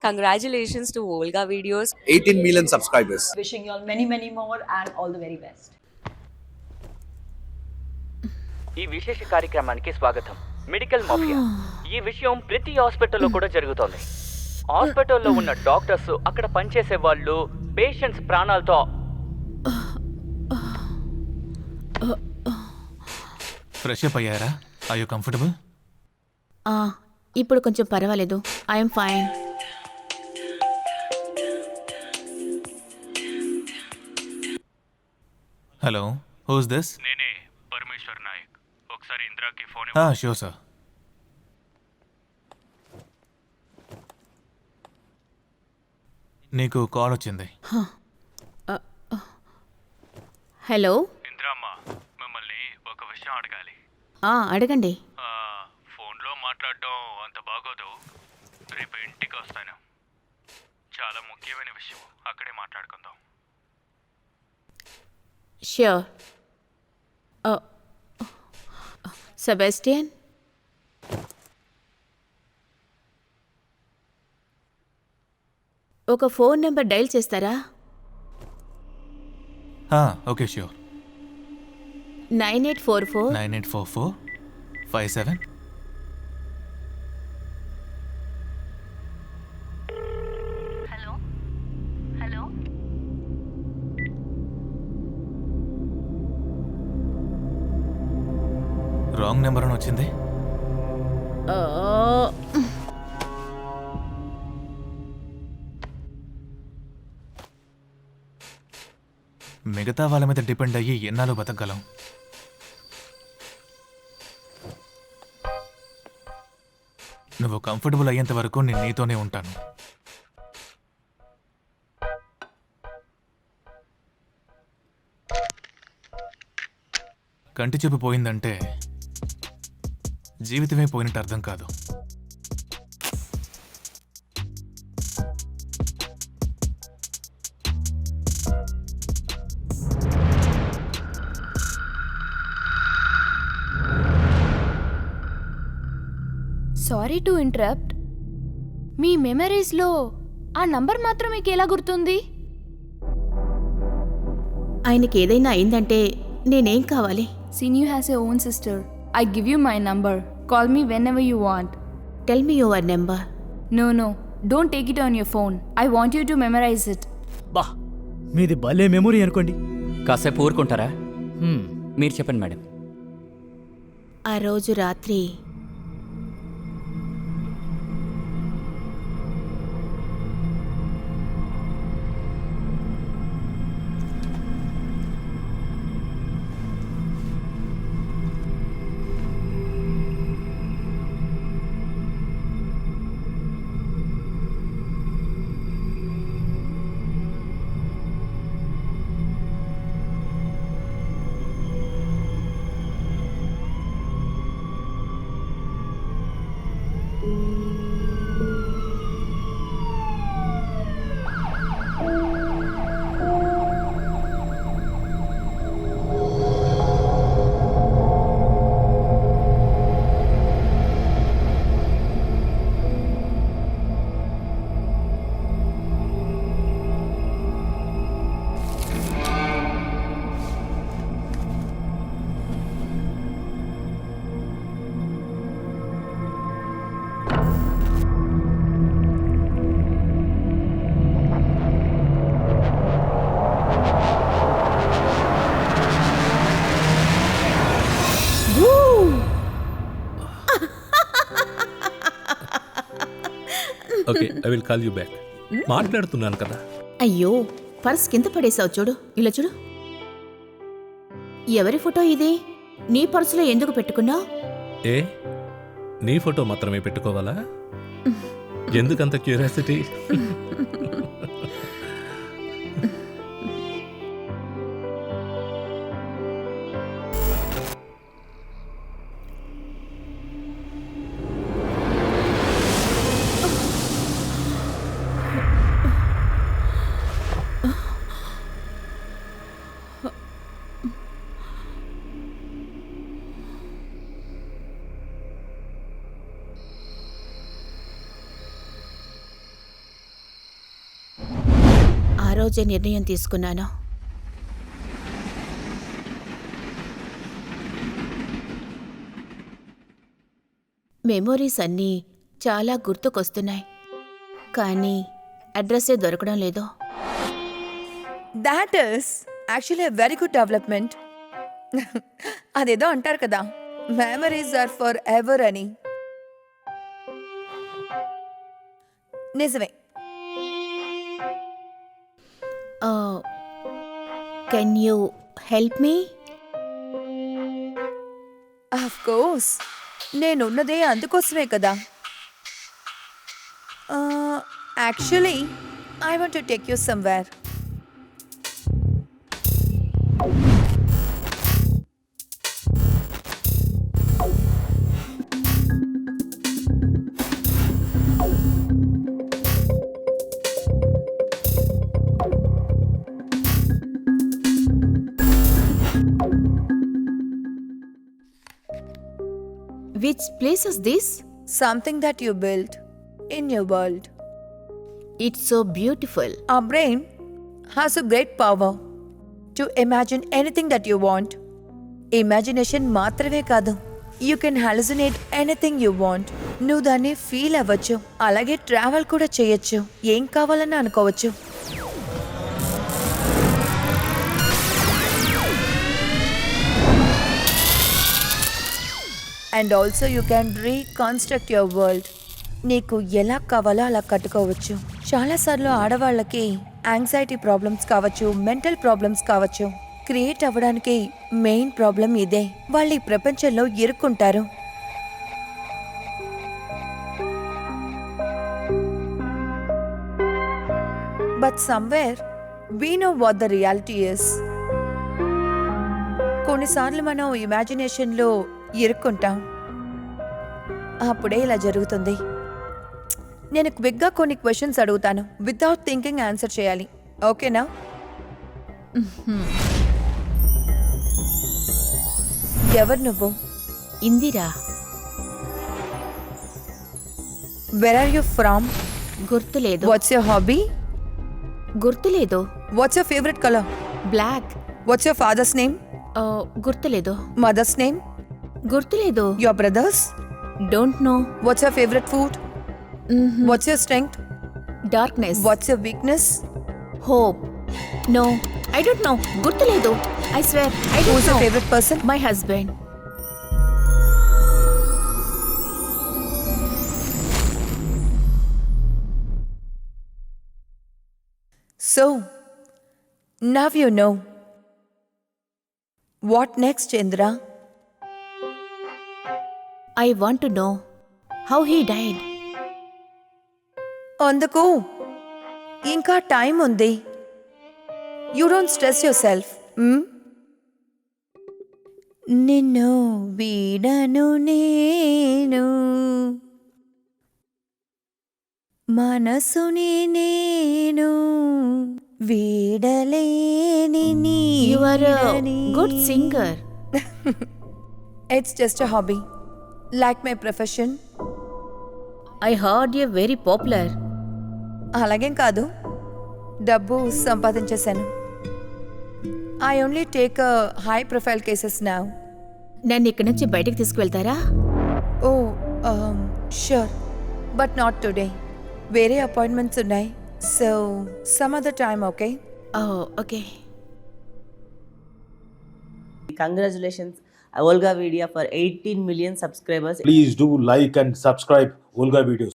Congratulations to Volga Videos. 18 million subscribers. Wishing you all many, many more and all the very best. ఈ విశేష కార్యక్రమానికి స్వాగతం. Medical mafia ఈ విషయం ప్రతి హాస్పిటల్లో కూడా జరుగుతోంది. హాస్పిటల్లో ఉన్న డాక్టర్స్, అక్కడ పనిచేసే వాళ్ళు పేషెంట్స్ ప్రాణాలతో. ఫ్రెష్ అప్ అయ్యారా? Are you comfortable? ఇప్పుడు కొంచెం పర్వాలేదు. I'm fine. Hello, who's this? నేనే పరమేశ్వర్ నాయక్. ఒకసారి ఇందిరాకి ఫోన్ షూర్ సార్. నీకు కాల్ వచ్చింది. హలో. ఇందిరామ్మ, మిమ్మల్ని ఒక విషయం అడగాలి. అడగండి. ఫోన్లో మాట్లాడడం అంత బాగోదు. రేపు ఇంటికి వస్తాను. చాలా ముఖ్యమైన విషయం, అక్కడే మాట్లాడుకుందాం. ష్యూర్. సెబాస్టియన్, ఒక ఫోన్ నెంబర్ డైల్ చేస్తారా? Okay sure. 9844 9844 57. Hello hello wrong number అని వచ్చింది. మిగతా వాళ్ళ మీద డిపెండ్ అయ్యి ఎన్నాళ్ళు బతకగలం? నువ్వు కంఫర్టబుల్ అయ్యేంత వరకు నేను నీతోనే ఉంటాను. కంటి చూపు పోయిందంటే జీవితమే పోయినట్టు అర్థం కాదు. Sorry to interrupt. మీ మెమరీస్లో ఆ నంబర్ మాత్రం మీకు ఎలా గుర్తుంది? ఆయనకి ఏదైనా అయిందంటే నేనేం కావాలి? Sinu has your own sister. I give you my number. Call me whenever you want. Tell me your number. No. Don't take it on your phone. I want you to memorize it. బా, మీది భలే memory అనుకోండి. కాసేపు ఊరుకుంటారా? మీరు చెప్పండి madam. ఆ రోజు రాత్రి okay, I will call you back. మాట్లాడుతున్నాను కదా. అయ్యో, పర్స్ కింద పడేసావు. చూడు, ఇలా చూడు. ఎవరి ఫోటో ఇది? నీ పర్సులో ఎందుకు పెట్టుకున్నావు? ఏ, నీ ఫోటో మాత్రమే పెట్టుకోవాలా? ఎందుకంత క్యూరియాసిటీ? రోజే నిర్ణయం తీసుకున్నాను. మెమోరీస్ అన్నీ చాలా గుర్తుకొస్తున్నాయి, కానీ అడ్రస్సే దొరకడం లేదు. That is actually a very good development. అదేదో అంటారు కదా, మెమరీస్ ఆర్ ఫర్ ఎవర్ అని. నిజమే. Can you help me? Of course, నేనున్నదే అందుకోసమే కదా. Actually I want to take you somewhere. Which place is this? Something that you built in your world. It's so beautiful. Our brain has a great power to imagine anything that you want. Imagination మాత్రమే కాదు, you can hallucinate anything you want. నువ్వు దాన్ని feel అవ్వచ్చు, అలాగే travel కూడా చేయొచ్చు, ఏం కావాలన్నా అనుకోవచ్చు. And also you can reconstruct your world. నీకు ఎలా కావాలో అలా కట్టుకోవచ్చు. చాలాసార్లు ఆడవాళ్ళకి యాంగ్జైటీ ప్రాబ్లమ్స్ కావచ్చు, మెంటల్ ప్రాబ్లమ్స్ కావచ్చు. క్రియేట్ అవ్వడానికి మెయిన్ ప్రాబ్లం ఇదే. వాళ్ళు ఈ ప్రపంచంలో ఇరుక్కుంటారు. But somewhere we know what the reality is. కొన్నిసార్లు మనం ఇమాజినేషన్లో ఇరుక్కుంటాం, అప్పుడే ఇలా జరుగుతుంది. నేను క్విక్గా కొన్ని క్వశ్చన్స్ అడుగుతాను, వితౌట్ థింకింగ్ ఆన్సర్ చేయాలి, ఓకేనా? ఎవరు నువ్వు? Indira. Where are you from? గుర్తులేదు. What's your hobby? గుర్తులేదు. What's your favourite colour? Black. What's your father's name? గుర్తులేదు. Mother's name? గుర్తులేదు. Your brothers? Don't know. What's your favourite food? What's your strength? Darkness. What's your weakness? Hope. No, I don't know. గుర్తులేదు. I swear I don't who's know. Your favourite person? My husband. So, now you know. What next, Indra? I want to know how he died. అందుకు ఇంకా time ఉంది. You don't stress your self. నిన్ను వీడను నేను, మనసుని నేను వీడలేని నీ. You are a good singer. It's just a hobby, like my profession. I heard you're very popular. అలాగేం కాదు, డబ్బు సంపాదించేశాను. I only take high profile cases now. నన్ను ఇక్కడి నుంచి బయటకు తీసుకువెళ్తారా? Oh sure, but not today. వేరే అపాయింట్మెంట్స్ ఉన్నాయి. So some other time, okay? Okay. Congratulations, Olga Vidya, for 18 million subscribers. Please do like and subscribe Olga Videos.